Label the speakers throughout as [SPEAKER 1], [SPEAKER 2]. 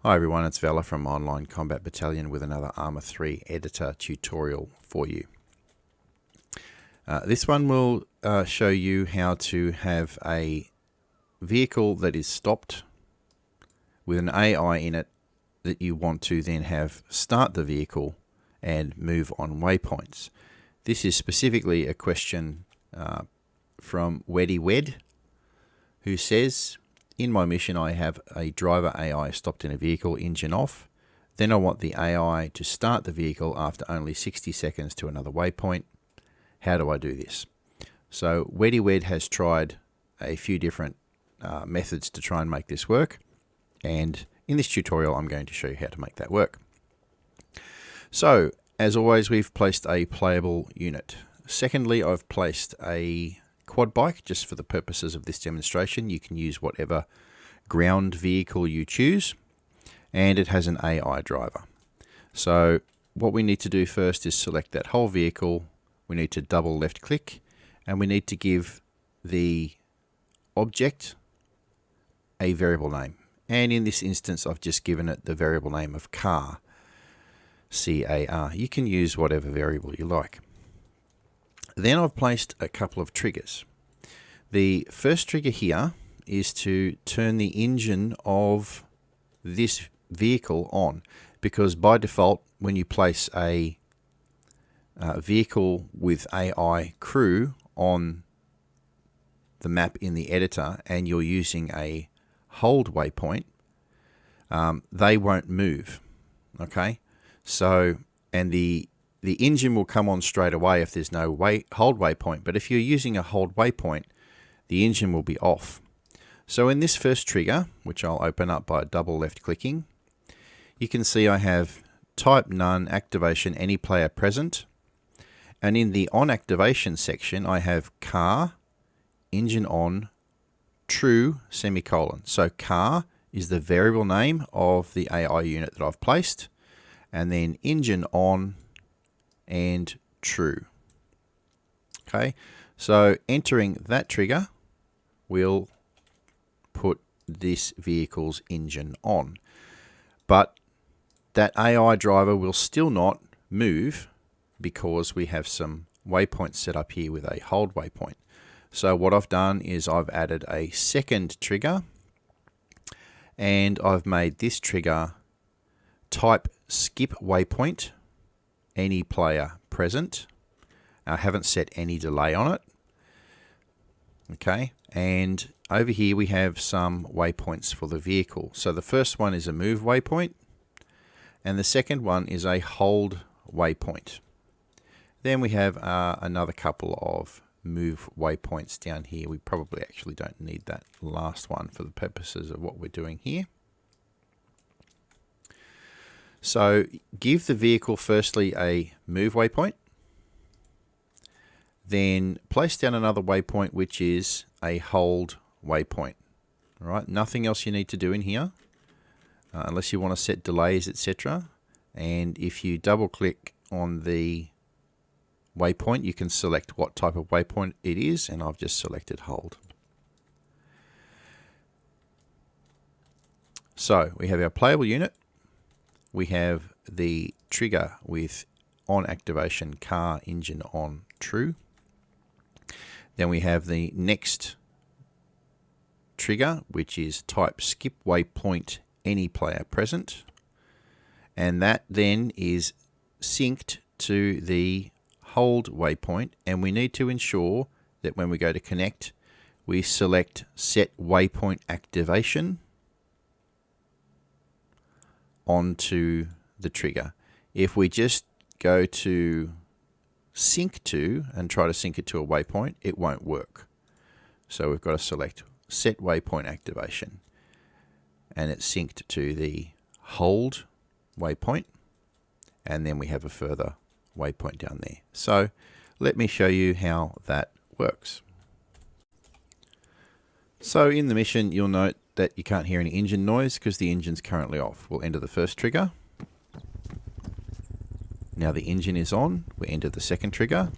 [SPEAKER 1] Hi everyone, it's Vela from Online Combat Battalion with another Arma 3 editor tutorial for you. This one will show you how to have a vehicle that is stopped with an AI in it that you want to then have start the vehicle and move on waypoints. This is specifically a question from Weddy Wed, who says, in my mission I have a driver AI stopped in a vehicle, engine off. Then I want the AI to start the vehicle after only 60 seconds to another waypoint. How do I do this? So Weddy Wed has tried a few different methods to try and make this work. And in this tutorial I'm going to show you how to make that work. So as always, we've placed a playable unit. Secondly, I've placed a quad bike just for the purposes of this demonstration. You can use whatever ground vehicle you choose, and it has an AI driver. So what we need to do first is select that whole vehicle. We need to double left click, and we need to give the object a variable name. And in this instance I've just given it the variable name of car, C-A-R. You can use whatever variable you like. Then I've placed a couple of triggers. The first trigger here is to turn the engine of this vehicle on, because by default when you place a vehicle with AI crew on the map in the editor and you're using a hold waypoint, they won't move. Okay, so and the engine will come on straight away if there's no hold waypoint, but if you're using a hold waypoint, the engine will be off. So in this first trigger, which I'll open up by double left clicking, you can see I have type none, activation any player present, and in the on activation section I have car, engine on, true, semicolon. So car is the variable name of the AI unit that I've placed, and then engine on and true. Okay, so entering that trigger will put this vehicle's engine on, but that AI driver will still not move because we have some waypoints set up here with a hold waypoint. So what I've done is I've added a second trigger, and I've made this trigger type skip waypoint any player present. I haven't set any delay on it. Okay, and over here we have some waypoints for the vehicle. So the first one is a move waypoint, and the second one is a hold waypoint. Then we have another couple of move waypoints down here. We probably actually don't need that last one for the purposes of what we're doing here. So give the vehicle firstly a move waypoint, then place down another waypoint which is a hold waypoint. All right, nothing else you need to do in here unless you want to set delays, etc. And if you double click on the waypoint, you can select what type of waypoint it is, and I've just selected hold. So we have our playable unit. We have the trigger with on activation car, engine on, true. Then we have the next trigger, which is type skip waypoint any player present, and that then is synced to the hold waypoint, and we need to ensure that when we go to connect we select set waypoint activation onto the trigger. If we just go to sync to and try to sync it to a waypoint, it won't work. So we've got to select set waypoint activation, and it's synced to the hold waypoint, and then we have a further waypoint down there. So let me show you how that works. So in the mission you'll note that you can't hear any engine noise because the engine's currently off. We'll enter the first trigger. Now the engine is on. We enter the second trigger,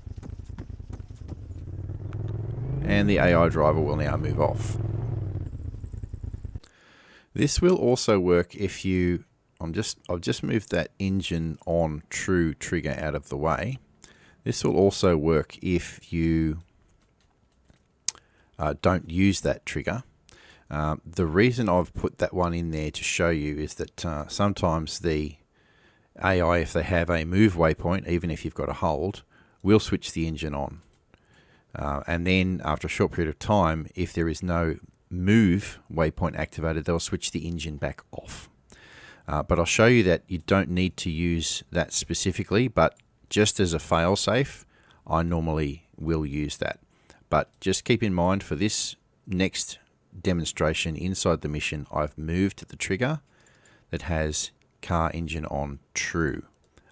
[SPEAKER 1] and the AI driver will now move off. This will also work if you, I've just moved that engine on true trigger out of the way. This will also work if you don't use that trigger. The reason I've put that one in there to show you is that sometimes the AI, if they have a move waypoint, even if you've got a hold, will switch the engine on. And then after a short period of time, if there is no move waypoint activated, they'll switch the engine back off. But I'll show you that you don't need to use that specifically, but just as a fail-safe, I normally will use that. But just keep in mind for this next demonstration inside the mission, I've moved the trigger that has car engine on true.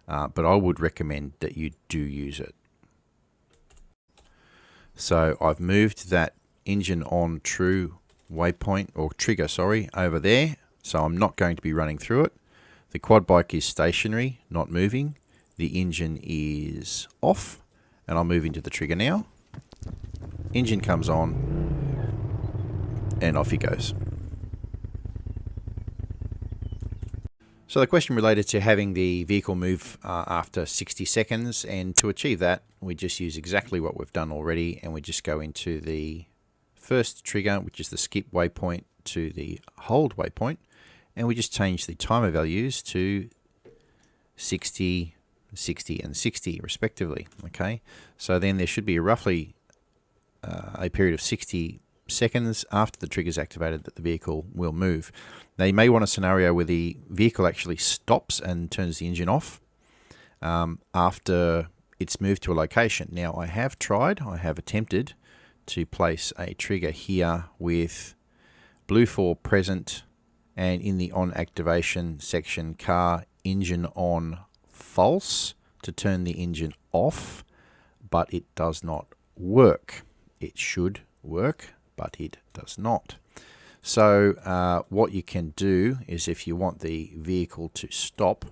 [SPEAKER 1] But I would recommend that you do use it. So I've moved that engine on true waypoint, or trigger, sorry, over there. So I'm not going to be running through it. The quad bike is stationary, not moving. The engine is off, and I'll move into the trigger now. Engine comes on, and off he goes. So the question related to having the vehicle move after 60 seconds, and to achieve that, we just use exactly what we've done already, and we just go into the first trigger, which is the skip waypoint, to the hold waypoint, and we just change the timer values to 60, 60, and 60 respectively. Okay, so then there should be roughly a period of 60 seconds after the trigger is activated that the vehicle will move. Now you may want a scenario where the vehicle actually stops and turns the engine off after it's moved to a location. Now I have attempted to place a trigger here with blue 4 present, and in the on activation section, car engine on false, to turn the engine off, but it does not work. It should work, but it does not. So what you can do is, if you want the vehicle to stop,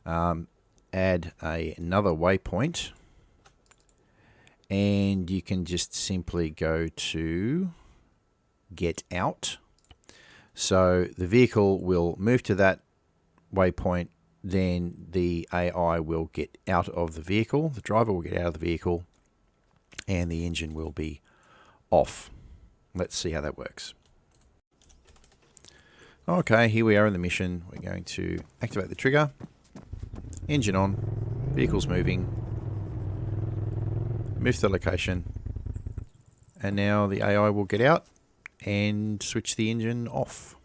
[SPEAKER 1] add another waypoint, and you can just simply go to get out. So the vehicle will move to that waypoint, then the AI will get out of the vehicle, the driver will get out of the vehicle, and the engine will be off. Let's see how that works. Okay, here we are in the mission. We're going to activate the trigger, engine on, vehicle's moving, move to the location, and now the AI will get out and switch the engine off.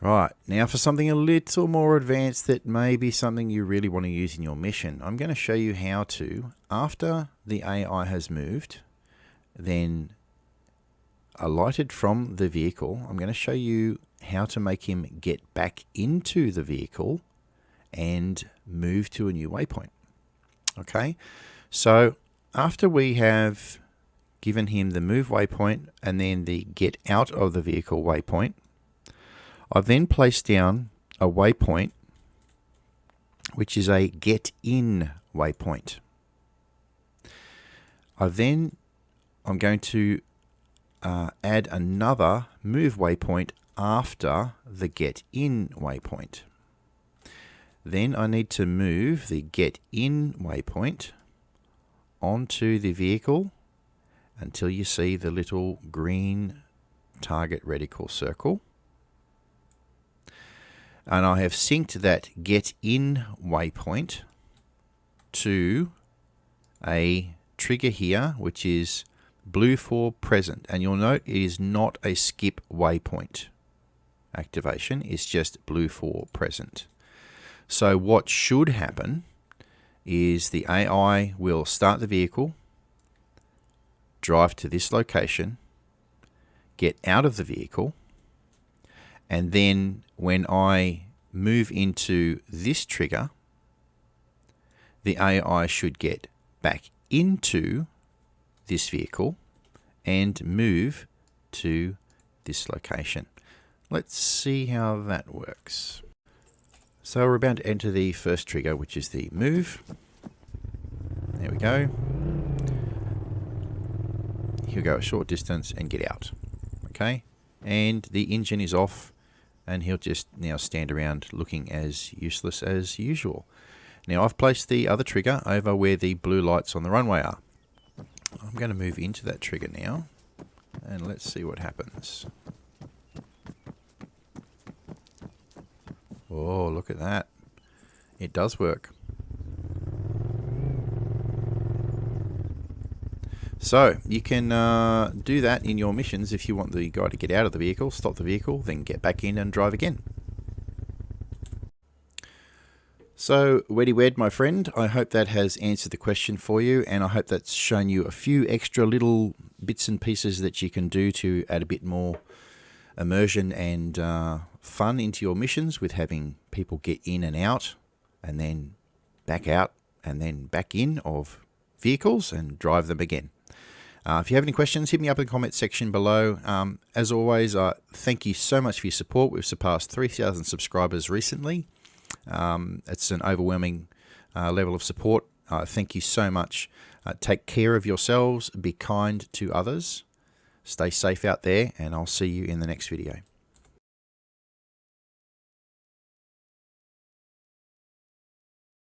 [SPEAKER 1] Right, now for something a little more advanced that may be something you really want to use in your mission. I'm going to show you how to, after the AI has moved, then alighted from the vehicle, I'm going to show you how to make him get back into the vehicle and move to a new waypoint. Okay, so after we have given him the move waypoint and then the get out of the vehicle waypoint, I've then placed down a waypoint which is a get in waypoint. I'm going to add another move waypoint after the get in waypoint. Then I need to move the get in waypoint onto the vehicle until you see the little green target reticle circle. And I have synced that get in waypoint to a trigger here, which is blue 4 present. And you'll note it is not a skip waypoint activation, it's just blue 4 present. So what should happen is the AI will start the vehicle, drive to this location, get out of the vehicle, and then when I move into this trigger, the AI should get back into this vehicle and move to this location. Let's see how that works. So we're about to enter the first trigger, which is the move. There we go. He'll go a short distance and get out. Okay, and the engine is off, and he'll just now stand around looking as useless as usual. Now I've placed the other trigger over where the blue lights on the runway are. I'm going to move into that trigger now, and let's see what happens. Oh, look at that. It does work. So you can do that in your missions if you want the guy to get out of the vehicle, stop the vehicle, then get back in and drive again. So, Weddy Wed, my friend, I hope that has answered the question for you, and I hope that's shown you a few extra little bits and pieces that you can do to add a bit more immersion and fun into your missions, with having people get in and out, and then back out, and then back in of vehicles and drive them again. If you have any questions, hit me up in the comments section below. As always, thank you so much for your support. We've surpassed 3,000 subscribers recently. It's an overwhelming level of support. Thank you so much. Take care of yourselves. Be kind to others. Stay safe out there, and I'll see you in the next video.